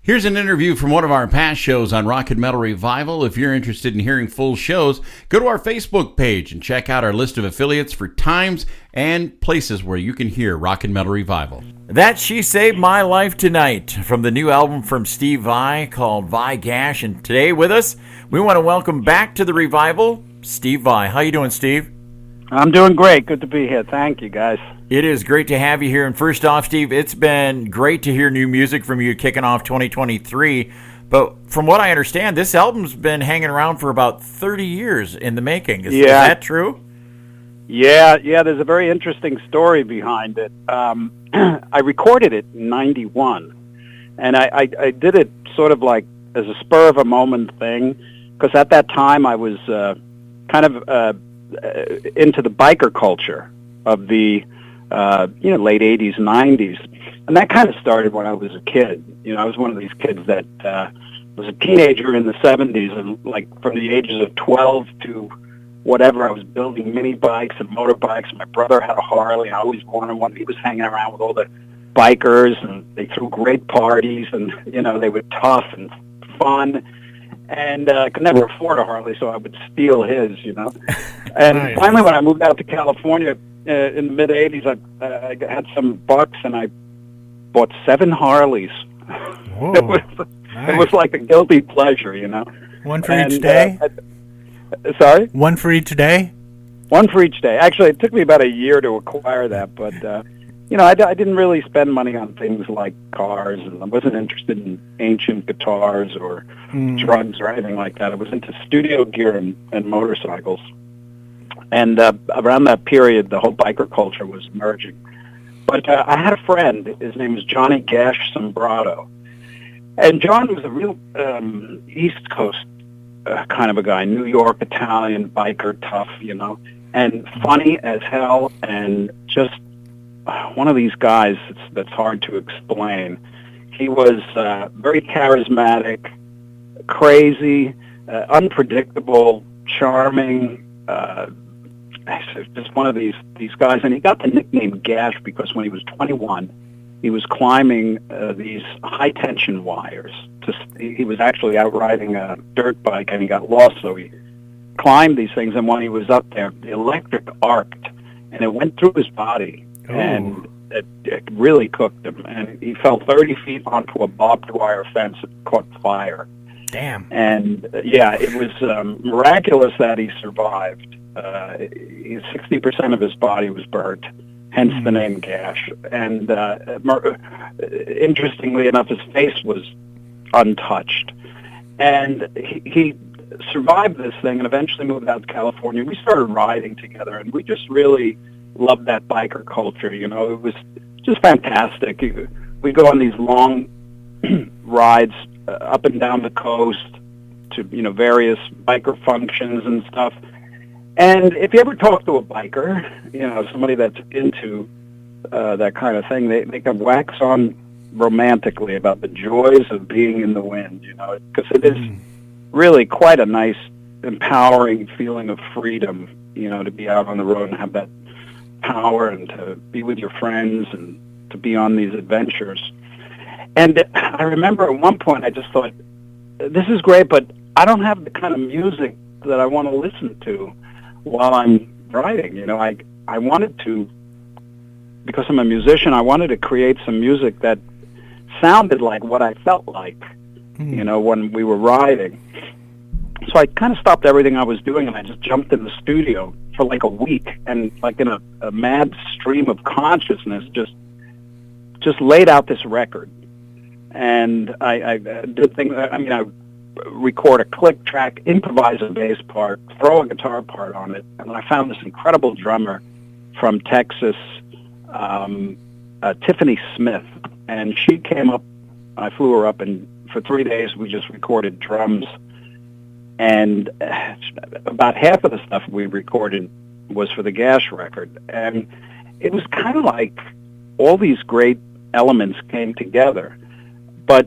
Here's an interview from one of our past shows on Rock and Metal Revival. If you're interested in hearing full shows, go to our Facebook page and check out our list of affiliates for times and places where you can hear Rock and Metal Revival. That She Saved My Life Tonight from the new album from Steve-Vai called Vai-Gash. And today with us, we want to welcome back to the Revival, Steve-Vai. How you doing, Steve? I'm doing great. Good to be here. Thank you, guys. It is great to have you here. And first off, Steve, it's been great to hear new music from you kicking off 2023. But from what I understand, this album's been hanging around for about 30 years in the making. Is that true? Yeah. There's a very interesting story behind it. I recorded it in '91, and I did it sort of like as a spur of a moment thing, because at that time I was kind of into the biker culture of the late 80s, 90s. And that kind of started when I was a kid. I was one of these kids that was a teenager in the 70s, and like from the ages of 12 to whatever, I was building mini bikes and motorbikes. My brother had a Harley. I always wanted one. He was hanging around with all the bikers, and they threw great parties, and, they were tough and fun. And I could never afford a Harley, so I would steal his, And nice. Finally, when I moved out to California in the mid-'80s, I had some bucks, and I bought 7 Harleys. Whoa, it was like a guilty pleasure, One for each day? Sorry? One for each day? One for each day. Actually, it took me about a year to acquire that, but, I didn't really spend money on things like cars, and I wasn't interested in ancient guitars or drugs or anything like that. I was into studio gear and motorcycles. And around that period, the whole biker culture was emerging. But I had a friend. His name was Johnny Gash Sombrado. And John was a real East Coast kind of a guy, New York, Italian, biker, tough, and funny as hell, and just one of these guys that's hard to explain. He was very charismatic, crazy, unpredictable, charming, just one of these guys. And he got the nickname Gash because when he was 21, he was climbing these high-tension wires. He was actually out riding a dirt bike, and he got lost, so he climbed these things. And when he was up there, the electric arced, and it went through his body. Oh. And it really cooked him. And he fell 30 feet onto a barbed wire fence that caught fire. Damn. And, it was miraculous that he survived. 60% of his body was burnt, hence the name Gash. And interestingly enough, his face was untouched. And he survived this thing and eventually moved out to California. We started riding together, and we just really loved that biker culture. It was just fantastic. We'd go on these long rides up and down the coast to, various biker functions and stuff. And if you ever talk to a biker, somebody that's into that kind of thing, they can wax on romantically about the joys of being in the wind, because it is really quite a nice, empowering feeling of freedom, to be out on the road and have that power and to be with your friends and to be on these adventures. And I remember at one point I just thought, this is great, but I don't have the kind of music that I want to listen to while I'm writing. I wanted to, because I'm a musician, I wanted to create some music that sounded like what I felt like, when we were writing. So I kind of stopped everything I was doing, and I just jumped in the studio for like a week, and like in a mad stream of consciousness, just laid out this record. And I did things. I record a click track, improvise a bass part, throw a guitar part on it, and I found this incredible drummer from Texas, Tiffany Smith, and she came up. I flew her up, and for 3 days we just recorded drums. And about half of the stuff we recorded was for the Gash record. And it was kind of like all these great elements came together. But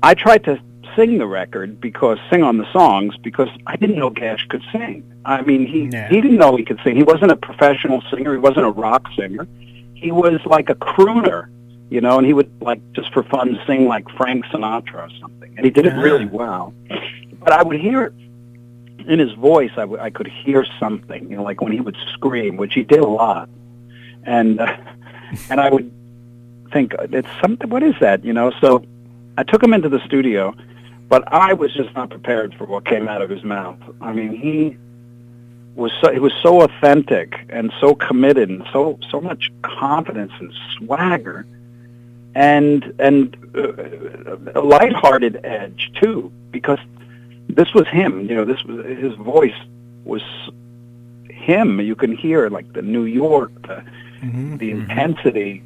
I tried to sing on the songs because I didn't know Gash could sing. I mean, he didn't know he could sing. He wasn't a professional singer. He wasn't a rock singer. He was like a crooner you know, and he would, like, just for fun, sing like Frank Sinatra or something. And he did it really well. But I would hear it in his voice. I could hear something, you know, like when he would scream, which he did a lot. And I would think, it's something, what is that, you know? So I took him into the studio, but I was just not prepared for what came out of his mouth. I mean, he was so authentic and so committed and so much confidence and swagger and a lighthearted edge too, because this was him, you know, this was his voice was him. You can hear like the New York, the intensity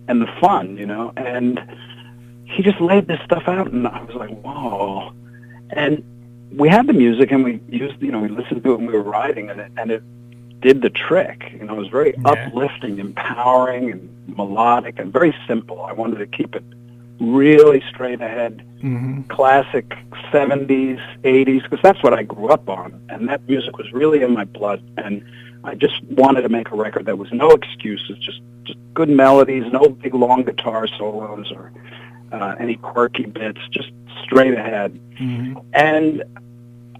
and the fun, you know, and he just laid this stuff out, and I was like, whoa. And we had the music, and we used, you know, we listened to it when we were riding, and it did the trick. You know, it was very uplifting, empowering, and melodic, and very simple. I wanted to keep it really straight ahead, classic 70s, 80s, because that's what I grew up on, and that music was really in my blood, and I just wanted to make a record that was no excuses, just good melodies, no big long guitar solos or any quirky bits, just straight ahead. And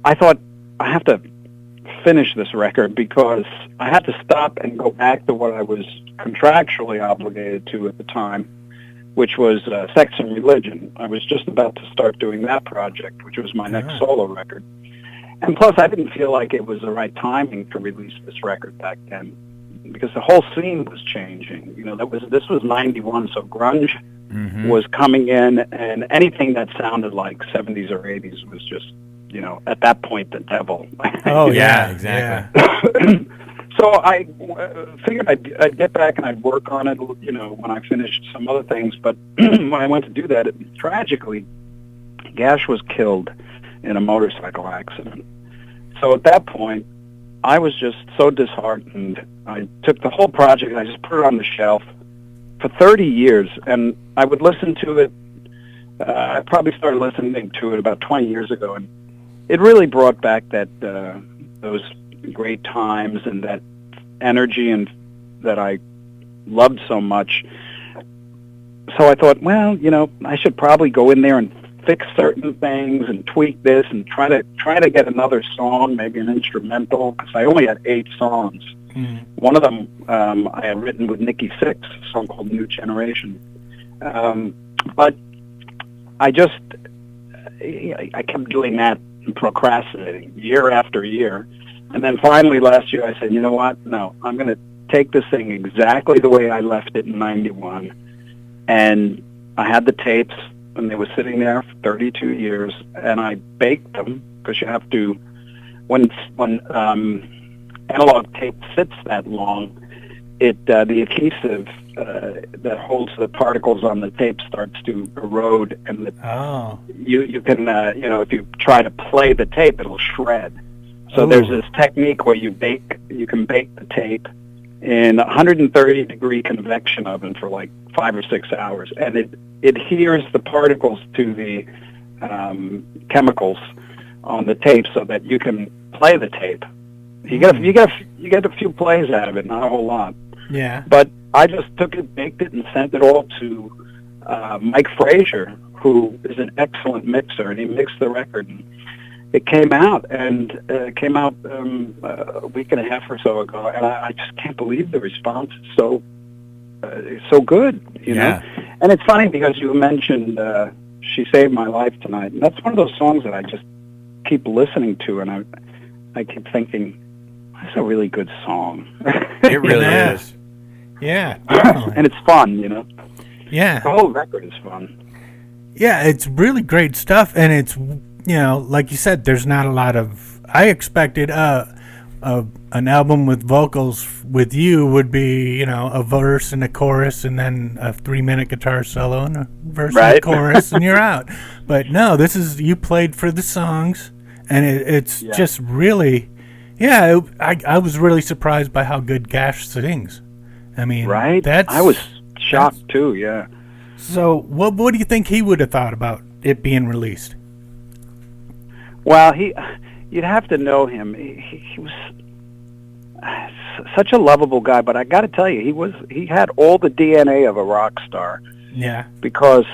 I thought, I have to finish this record because I had to stop and go back to what I was contractually obligated to at the time, which was Sex and Religion. I was just about to start doing that project, which was my next solo record. And plus, I didn't feel like it was the right timing to release this record back then, because the whole scene was changing. You know, this was 91, so grunge was coming in, and anything that sounded like 70s or 80s was just, you know, at that point, the devil. Oh, yeah, exactly. Yeah. So I figured I'd get back and I'd work on it, you know, when I finished some other things. But when I went to do that, tragically, Gash was killed in a motorcycle accident. So at that point, I was just so disheartened. I took the whole project and I just put it on the shelf for 30 years, and I would listen to it. I probably started listening to it about 20 years ago, and it really brought back that those great times and that energy and that I loved so much. So I thought, well, you know, I should probably go in there and fix certain things and tweak this and try to get another song, maybe an instrumental, because I only had 8 songs. One of them I had written with Nikki Sixx, a song called New Generation. But I kept doing that and procrastinating year after year. And then finally last year I said, you know what? No, I'm going to take this thing exactly the way I left it in 91. And I had the tapes, and they were sitting there for 32 years, and I baked them, because you have to, when analog tape sits that long, the adhesive that holds the particles on the tape starts to erode, and you can, you know, if you try to play the tape, it'll shred. So there's this technique where you can bake the tape in a 130-degree convection oven for like 5 or 6 hours, and it adheres the particles to the chemicals on the tape so that you can play the tape. You get a few plays out of it, not a whole lot. Yeah. But I just took it, baked it, and sent it all to Mike Frazier, who is an excellent mixer, and he mixed the record. And it came out, and it came out a week and a half or so ago, and I just can't believe the response is so good, you know. And it's funny because you mentioned "She Saved My Life Tonight," and that's one of those songs that I just keep listening to, and I keep thinking, that's a really good song. It really is. Yeah, definitely. And it's fun, you know. Yeah. The whole record is fun. Yeah, it's really great stuff, and it's, you know, like you said, there's not a lot of. I expected an album with vocals with you would be, you know, a verse and a chorus, and then a 3-minute guitar solo and a verse and a chorus, and you're out. But no, this is, you played for the songs, and it's just really, I was really surprised by how good Gash sings. I mean, I was shocked too. Yeah. So, what do you think he would have thought about it being released? Well, you'd have to know him. He was such a lovable guy, but I got to tell you, he had all the DNA of a rock star. Yeah. because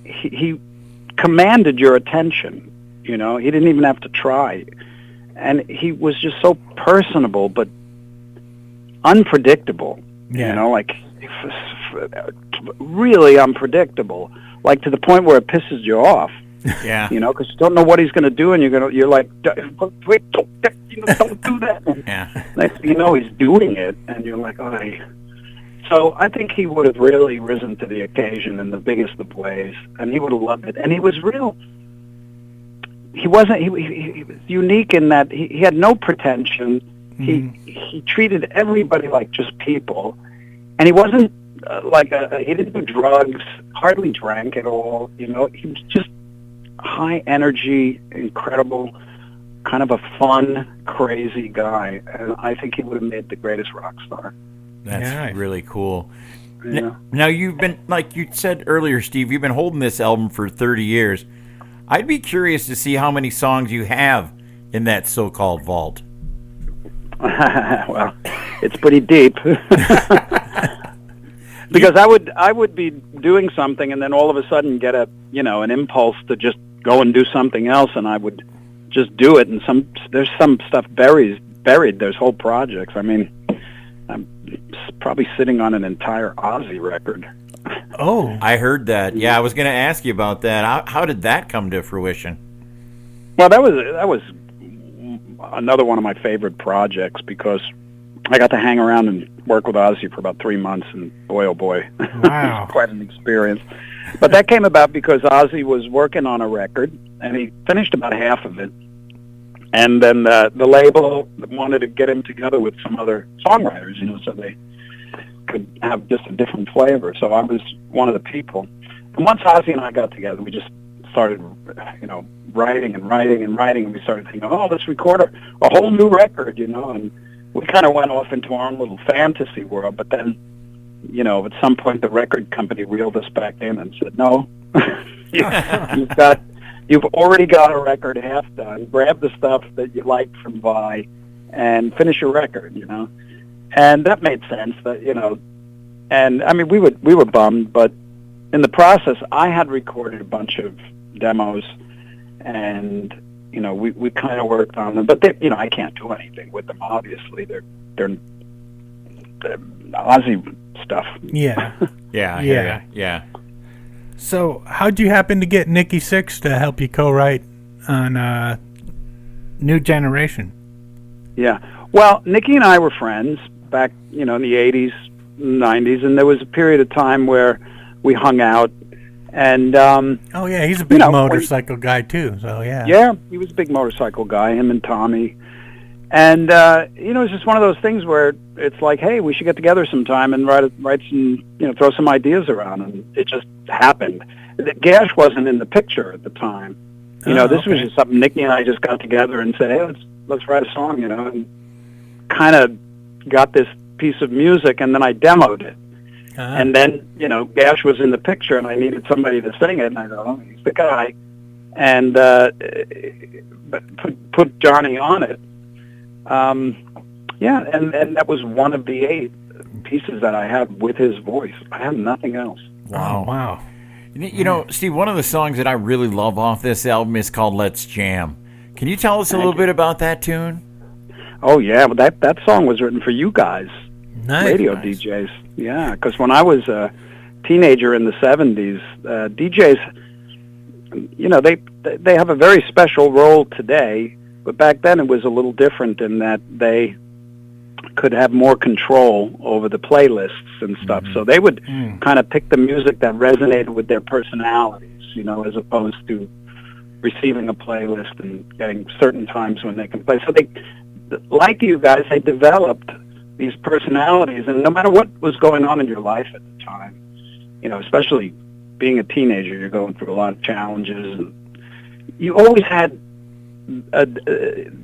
he commanded your attention. You know, he didn't even have to try, and he was just so personable but unpredictable. Yeah. You know, like really unpredictable, like to the point where it pisses you off. Yeah. You know, because you don't know what he's going to do, and you're like, wait, don't do that. And Yeah. next thing you know, he's doing it, and you're like, oh. So I think he would have really risen to the occasion in the biggest of ways, and he would have loved it. And he was real. He wasn't. He was unique in that he had no pretension. He treated everybody like just people, and he wasn't he didn't do drugs, hardly drank at all. You know, he was just high energy, incredible, kind of a fun, crazy guy, and I think he would have made the greatest rock star. That's really cool. Yeah. Now, you've been, like you said earlier, Steve, you've been holding this album for 30 years. I'd be curious to see how many songs you have in that so-called vault. Well, it's pretty deep. Because I would be doing something and then all of a sudden get an impulse to just go and do something else, and I would just do it. And there's some stuff buried. There's whole projects. I mean, I'm probably sitting on an entire Ozzy record. Oh, I heard that. Yeah, I was going to ask you about that. How did that come to fruition? Well, that was another one of my favorite projects because I got to hang around and work with Ozzy for about 3 months, and boy, oh boy, wow, it was quite an experience. But that came about because Ozzy was working on a record, and he finished about half of it, and then the label wanted to get him together with some other songwriters, you know, so they could have just a different flavor. So I was one of the people. And once Ozzy and I got together, we just started, you know, writing, and we started thinking, oh, let's record a whole new record, you know, and we kind of went off into our own little fantasy world. But then, you know, at some point the record company reeled us back in and said, no, you've already got a record half done. Grab the stuff that you like from Vai and finish your record, you know. And that made sense, that, you know, and I mean, we were bummed, but in the process, I had recorded a bunch of demos, and, you know, we kind of worked on them, but they, you know, I can't do anything with them. Obviously, they're Ozzy stuff. Yeah. Yeah. So, how'd you happen to get Nikki Sixx to help you co-write on New Generation? Yeah. Well, Nikki and I were friends back, you know, in the 80s, 90s, and there was a period of time where we hung out. And oh yeah, he's a big motorcycle guy too. So yeah, he was a big motorcycle guy. Him and Tommy, and you know, it's just one of those things where it's like, hey, we should get together sometime and write some, you know, throw some ideas around, and it just happened. Gash wasn't in the picture at the time. You know, this was just something Nikki and I just got together and said, hey, let's write a song, you know, and kind of got this piece of music, and then I demoed it. And then, you know, Gash was in the picture, and I needed somebody to sing it, and I thought, oh, he's the guy. And put Johnny on it. Yeah, and that was one of the 8 pieces that I had with his voice. I had nothing else. Wow. Wow. You know, Steve, one of the songs that I really love off this album is called Let's Jam. Can you tell us a little bit about that tune? Oh, yeah, well, that song was written for you guys. Nice. Radio DJs. Yeah, because when I was a teenager in the 70s, DJs, you know, they have a very special role today, but back then it was a little different in that they could have more control over the playlists and stuff. So they would kind of pick the music that resonated with their personalities, you know, as opposed to receiving a playlist and getting certain times when they can play. So they, like you guys, they developed these personalities, and no matter what was going on in your life at the time, you know, especially being a teenager, you're going through a lot of challenges, and you always had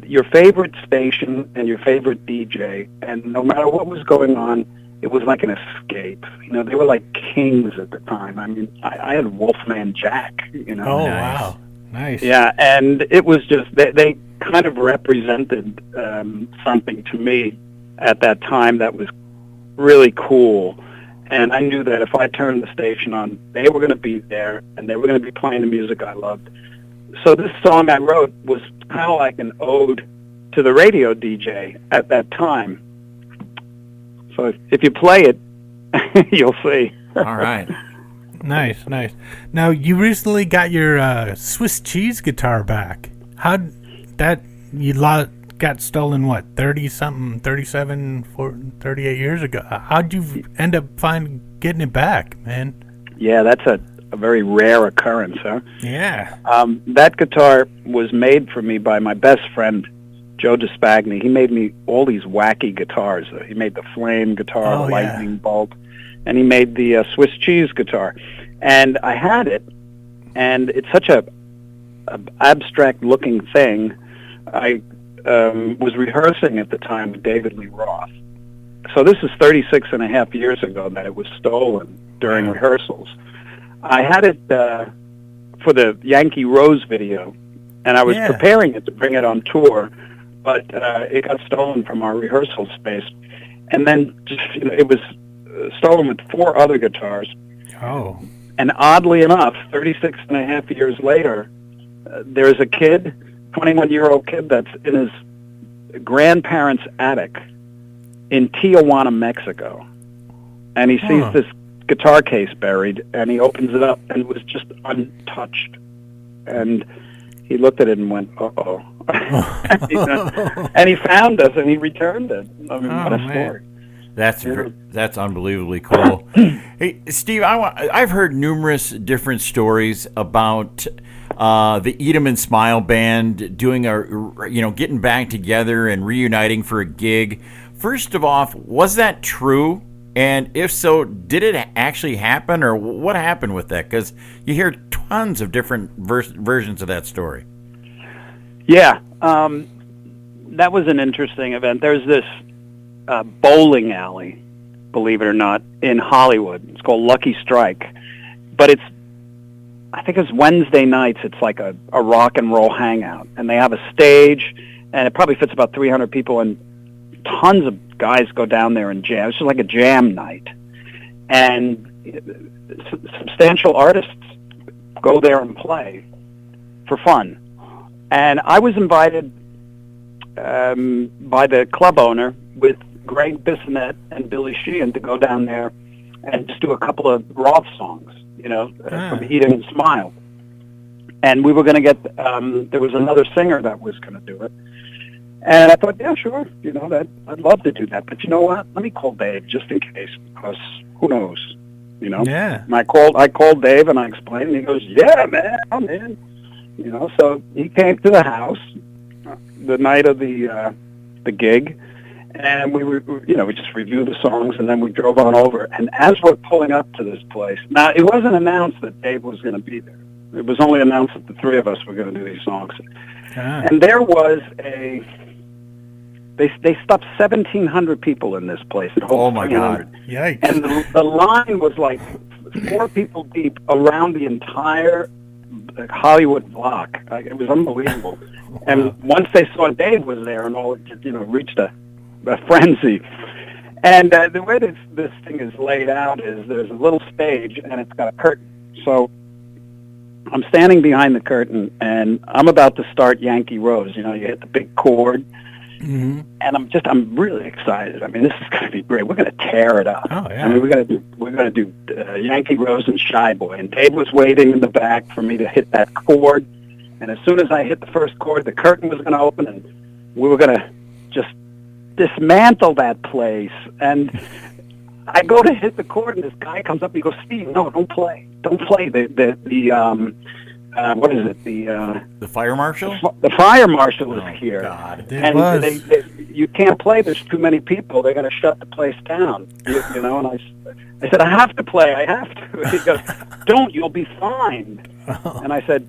your favorite station and your favorite DJ, and no matter what was going on, it was like an escape. You know, they were like kings at the time. I mean, I had Wolfman Jack, you know. Oh, wow. Nice. Yeah, and it was just, they kind of represented something to me at that time that was really cool. And I knew that if I turned the station on, they were going to be there, and they were going to be playing the music I loved. So this song I wrote was kind of like an ode to the radio DJ at that time. So if you play it, you'll see. All right. Nice. Now, you recently got your Swiss cheese guitar back. How'd that, got stolen, 37, 38 years ago? How'd you end up getting it back, man? Yeah, that's a very rare occurrence, huh? Yeah. That guitar was made for me by my best friend, Joe DeSpagni. He made me all these wacky guitars. He made the flame guitar, the lightning bolt, and he made the Swiss cheese guitar. And I had it, and it's such a abstract-looking thing. I was rehearsing at the time with David Lee Roth. So this is 36 and a half years ago that it was stolen during rehearsals. I had it for the Yankee Rose video, and I was preparing it to bring it on tour, but it got stolen from our rehearsal space. And then it was stolen with 4 other guitars. Oh. And oddly enough, 36 and a half years later, there's a kid, 21-year-old kid, that's in his grandparents' attic in Tijuana, Mexico. And he sees this guitar case buried, and he opens it up, and it was just untouched. And he looked at it and went, uh-oh. And he found us, and he returned it. I mean, what a story. That's unbelievably cool. Hey, Steve, I've heard numerous different stories about the Eat 'em and Smile band doing getting back together and reuniting for a gig. First of all, was that true? And if so, did it actually happen, or what happened with that? Because you hear tons of different versions of that story. Yeah, that was an interesting event. There's this bowling alley, believe it or not, in Hollywood. It's called Lucky Strike. But I think it's Wednesday nights. It's like a rock and roll hangout. And they have a stage, and it probably fits about 300 people, and tons of guys go down there and jam. It's just like a jam night. And substantial artists go there and play for fun. And I was invited by the club owner with Greg Bissonette and Billy Sheehan to go down there and just do a couple of Roth songs, from Eat 'em and Smile. And we were going to get, there was another singer that was going to do it. And I thought, yeah, sure, I'd love to do that. But you know what? Let me call Dave just in case, because who knows, Yeah. And I called Dave and I explained, and he goes, yeah, man, I'm in. So he came to the house the night of the gig, and we just reviewed the songs, and then we drove on over. And as we're pulling up to this place, now it wasn't announced that Dave was going to be there. It was only announced that the 3 of us were going to do these songs. And there was they stopped 1,700 people in this place. Oh my God! Yikes! And the line was like 4 people deep around the entire Hollywood block. It was unbelievable. Wow. And once they saw Dave was there, and all it just, reached a frenzy. And the way this thing is laid out is there's a little stage, and it's got a curtain. So I'm standing behind the curtain, and I'm about to start Yankee Rose. You hit the big chord. Mm-hmm. And I'm really excited. I mean, this is going to be great. We're going to tear it up. Oh, yeah. I mean, we're going to do Yankee Rose and Shy Boy. And Dave was waiting in the back for me to hit that chord. And as soon as I hit the first chord, the curtain was going to open, and we were going to just dismantle that place. And I go to hit the chord, and this guy comes up and he goes, "Steve, no, don't play. Don't play what is it? The fire marshal? The fire marshal is here. God. And you can't play. There's too many people. They're going to shut the place down. And I said, I have to play. I have to. He goes, don't. You'll be fined. And I said,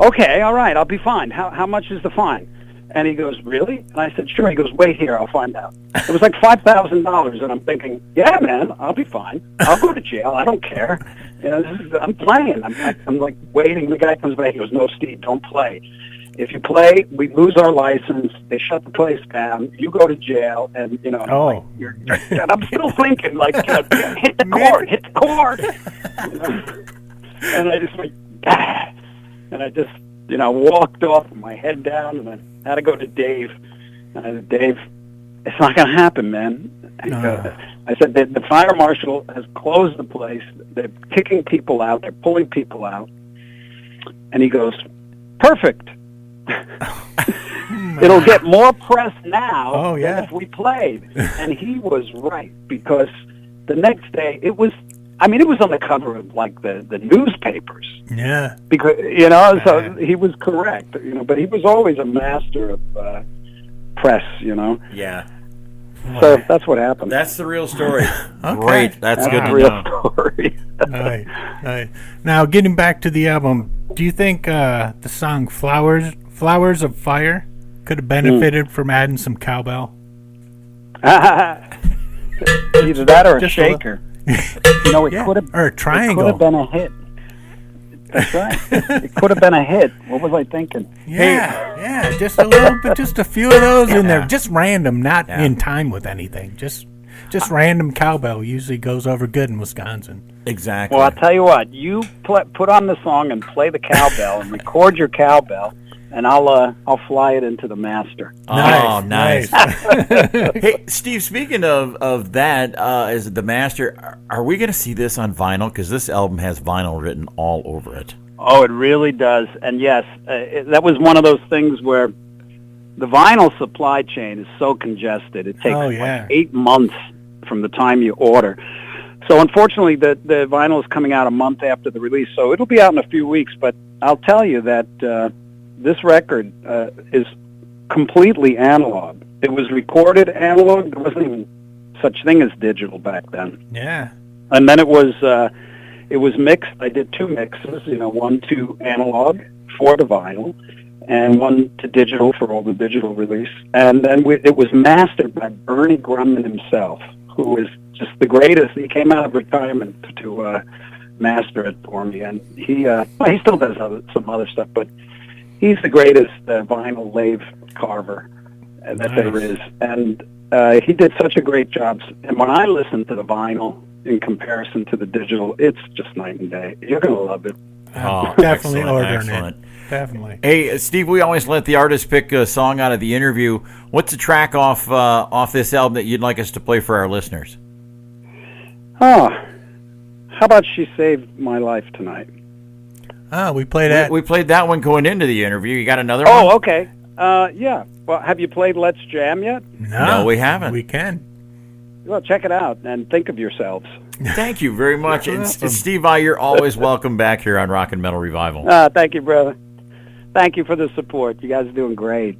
okay, all right, I'll be fined. How much is the fine? And he goes, really? And I said, sure. He goes, wait here. I'll find out. It was like $5,000. And I'm thinking, yeah, man, I'll be fine. I'll go to jail. I don't care. I'm playing. I'm like waiting. The guy comes back. He goes, no, Steve, don't play. if you play, we lose our license. They shut the place down. You go to jail, and you know. Oh. Like, and I'm still thinking, like, you know, hit the chord, hit the chord. You know? And I just like, and I just, you know, walked off with my head down, and I had to go to Dave. And I said, Dave, it's not going to happen, man. I said, the fire marshal has closed the place. They're kicking people out. They're pulling people out. And he goes, perfect. It'll get more press now than if we played. And he was right, because the next day it was on the cover of like the newspapers. Yeah. Because, you know, so he was correct, you know, but he was always a master of press, you know. Yeah. So that's what happened. That's the real story. Okay. Great. That's good the to real know. story. Right. Now, getting back to the album, do you think the song Flowers of Fire could have benefited from adding some cowbell? Either that or a shaker. You know, it could have, or a triangle. It could have been a hit. That's right. It could have been a hit. What was I thinking? Yeah, just a little bit, just a few of those in there, just random, not in time with anything. Just random cowbell usually goes over good in Wisconsin. Exactly. Well, I'll tell you what. You put on the song and play the cowbell and record your cowbell, and I'll fly it into the master. Oh, nice. Hey, Steve, speaking of that, as the master, are we going to see this on vinyl? Because this album has vinyl written all over it. Oh, it really does. And yes, that was one of those things where the vinyl supply chain is so congested. It takes like 8 months from the time you order. So unfortunately, the vinyl is coming out a month after the release. So it'll be out in a few weeks. But I'll tell you that this record is completely analog. It was recorded analog. There wasn't even such thing as digital back then. Yeah. And then it was mixed. I did 2 mixes, you know, one to analog for the vinyl and one to digital for all the digital release. And then it was mastered by Bernie Grumman himself, who is just the greatest. He came out of retirement to master it for me. And he still does some other stuff, but he's the greatest vinyl lathe carver that there is. And he did such a great job. And when I listen to the vinyl in comparison to the digital, it's just night and day. You're going to love it. Oh, definitely ordering excellent. it. Definitely. Hey, Steve, we always let the artist pick a song out of the interview. What's a track off this album that you'd like us to play for our listeners? Oh, how about She Saved My Life Tonight? Oh, we played that. We played that one going into the interview. You got another one? Oh, okay. Yeah. Well, have you played Let's Jam yet? No, we haven't. We can. Well, check it out and think of yourselves. Thank you very much. And Steve Vai, you're always welcome back here on Rock and Metal Revival. Thank you, brother. Thank you for the support. You guys are doing great.